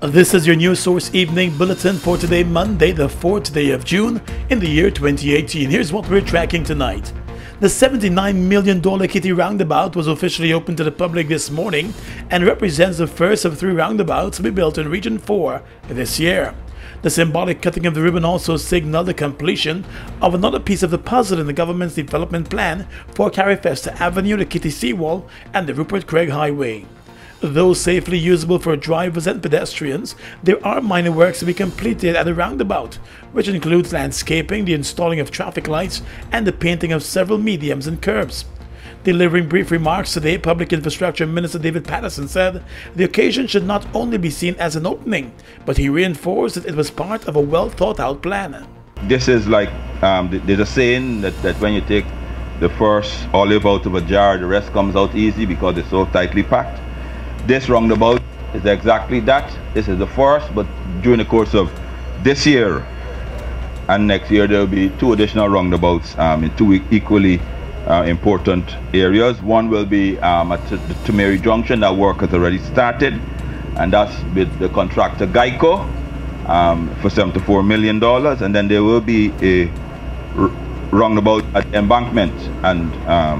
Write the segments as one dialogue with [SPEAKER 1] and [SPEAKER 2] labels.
[SPEAKER 1] This is your News Source Evening Bulletin for today, Monday, the 4th day of June in the year 2018. Here's what we're tracking tonight. The $79 million Kitty Roundabout was officially opened to the public this morning and represents the first of 3 roundabouts to be built in Region 4 this year. The symbolic cutting of the ribbon also signaled the completion of another piece of the puzzle in the government's development plan for Carifesta Avenue, the Kitty Seawall, and the Rupert Craig Highway. Though safely usable for drivers and pedestrians, there are minor works to be completed at the roundabout, which includes landscaping, the installing of traffic lights, and the painting of several medians and curbs. Delivering brief remarks today, Public Infrastructure Minister David Patterson said the occasion should not only be seen as an opening, but he reinforced that it was part of a well-thought-out plan.
[SPEAKER 2] This is like, there's a saying that when you take the first olive out of a jar, the rest comes out easy because it's so tightly packed. This roundabout is exactly that. This is the first, but during the course of this year and next year, there will be 2 additional roundabouts in 2 equally important areas. One will be at the Tumeri Junction. That work has already started, and that's with the contractor Geico for $74 million. And then there will be a roundabout at Embankment and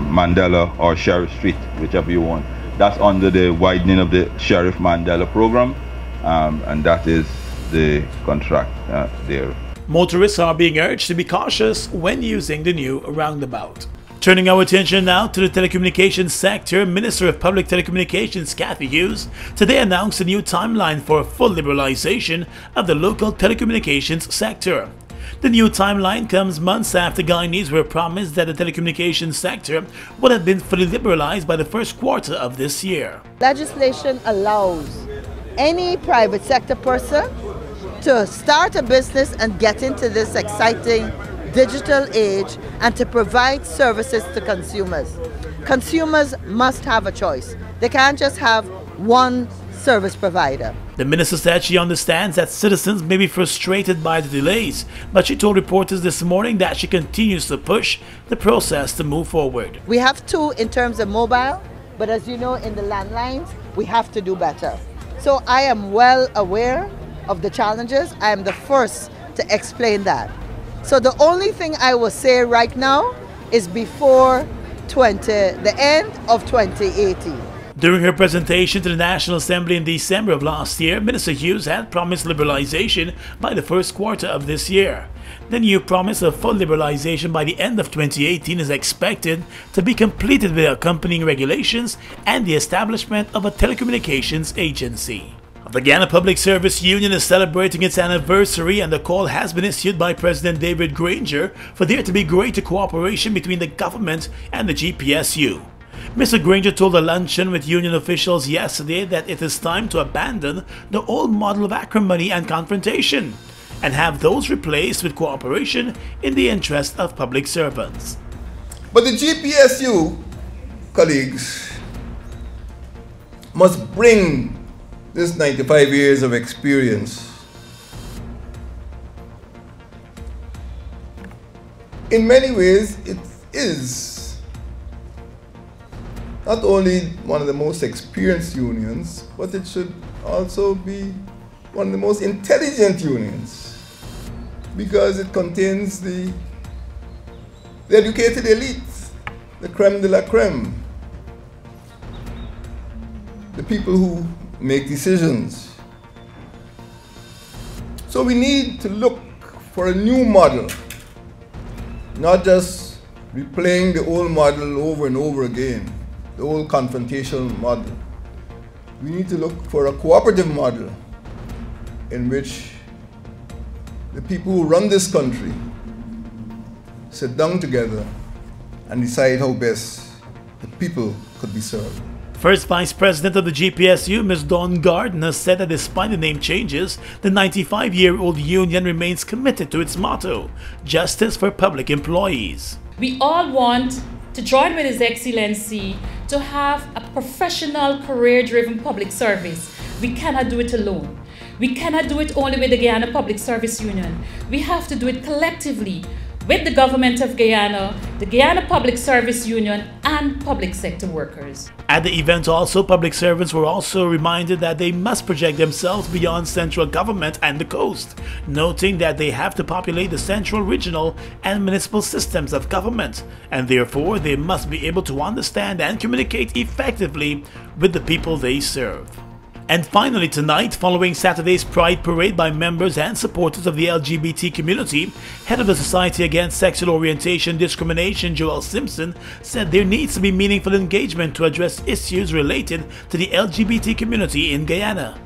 [SPEAKER 2] Mandela or Sheriff Street, whichever you want. That's under the widening of the Sheriff Mandela program, and that is the contract there.
[SPEAKER 1] Motorists are being urged to be cautious when using the new roundabout. Turning our attention now to the telecommunications sector, Minister of Public Telecommunications Cathy Hughes today announced a new timeline for full liberalization of the local telecommunications sector. The new timeline comes months after Guyanese were promised that the telecommunications sector would have been fully liberalized by the first quarter of this year.
[SPEAKER 3] Legislation allows any private sector person to start a business and get into this exciting digital age and to provide services to consumers. Consumers must have a choice. They can't just have one service provider.
[SPEAKER 1] The minister said she understands that citizens may be frustrated by the delays, but she told reporters this morning that she continues to push the process to move forward.
[SPEAKER 3] We have 2 in terms of mobile, but as you know, in the landlines, we have to do better. So I am well aware of the challenges. I am the first to explain that. So the only thing I will say right now is before the end of 2018.
[SPEAKER 1] During her presentation to the National Assembly in December of last year, Minister Hughes had promised liberalization by the first quarter of this year. The new promise of full liberalization by the end of 2018 is expected to be completed with accompanying regulations and the establishment of a telecommunications agency. The Guyana Public Service Union is celebrating its anniversary, and the call has been issued by President David Granger for there to be greater cooperation between the government and the GPSU. Mr. Granger told a luncheon with union officials yesterday that it is time to abandon the old model of acrimony and confrontation and have those replaced with cooperation in the interest of public servants.
[SPEAKER 4] But the GPSU, colleagues, must bring this 95 years of experience. In many ways, it is not only one of the most experienced unions, but it should also be one of the most intelligent unions, because it contains the educated elite, the creme de la creme, the people who make decisions. So we need to look for a new model, not just replaying the old model over and over again, the old confrontational model. We need to look for a cooperative model in which the people who run this country sit down together and decide how best the people could be served.
[SPEAKER 1] First Vice President of the GPSU, Ms. Dawn Gardner, said that despite the name changes, the 95-year-old union remains committed to its motto, justice for public employees.
[SPEAKER 5] We all want to join with His Excellency to have a professional, career-driven public service. We cannot do it alone. We cannot do it only with the Guyana Public Service Union. We have to do it collectively with the government of Guyana, the Guyana Public Service Union, and public sector workers.
[SPEAKER 1] At the event also, public servants were also reminded that they must project themselves beyond central government and the coast, noting that they have to populate the central, regional, and municipal systems of government, and therefore they must be able to understand and communicate effectively with the people they serve. And finally tonight, following Saturday's Pride Parade by members and supporters of the LGBT community, head of the Society Against Sexual Orientation Discrimination, Joel Simpson, said there needs to be meaningful engagement to address issues related to the LGBT community in Guyana.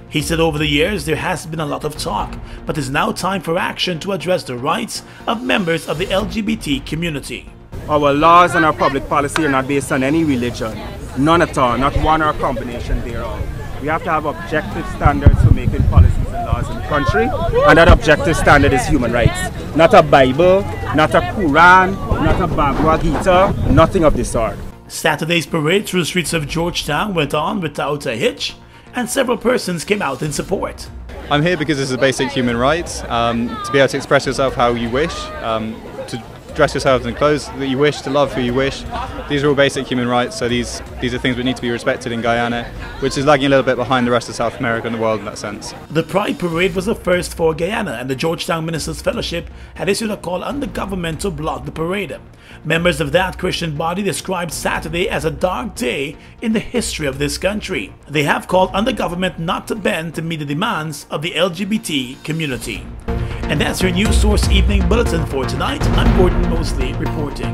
[SPEAKER 1] He said over the years there has been a lot of talk, but it's now time for action to address the rights of members of the LGBT community.
[SPEAKER 6] Our laws and our public policy are not based on any religion, none at all, not one or a combination thereof. We have to have objective standards for making policies and laws in the country, and that objective standard is human rights. Not a Bible, not a Quran, not a Bhagavad Gita, nothing of this sort.
[SPEAKER 1] Saturday's parade through the streets of Georgetown went on without a hitch, and several persons came out in support.
[SPEAKER 7] I'm here because this is a basic human right, to be able to express yourself how you wish, to dress yourself in clothes that you wish, to love who you wish. These are all basic human rights, so these are things that need to be respected in Guyana, which is lagging a little bit behind the rest of South America and the world in that sense.
[SPEAKER 1] The Pride Parade was a first for Guyana, and the Georgetown Ministers' Fellowship had issued a call on the government to block the parade. Members of that Christian body described Saturday as a dark day in the history of this country. They have called on the government not to bend to meet the demands of the LGBT community. And that's your News Source Evening Bulletin for tonight. I'm Gordon Mosley reporting.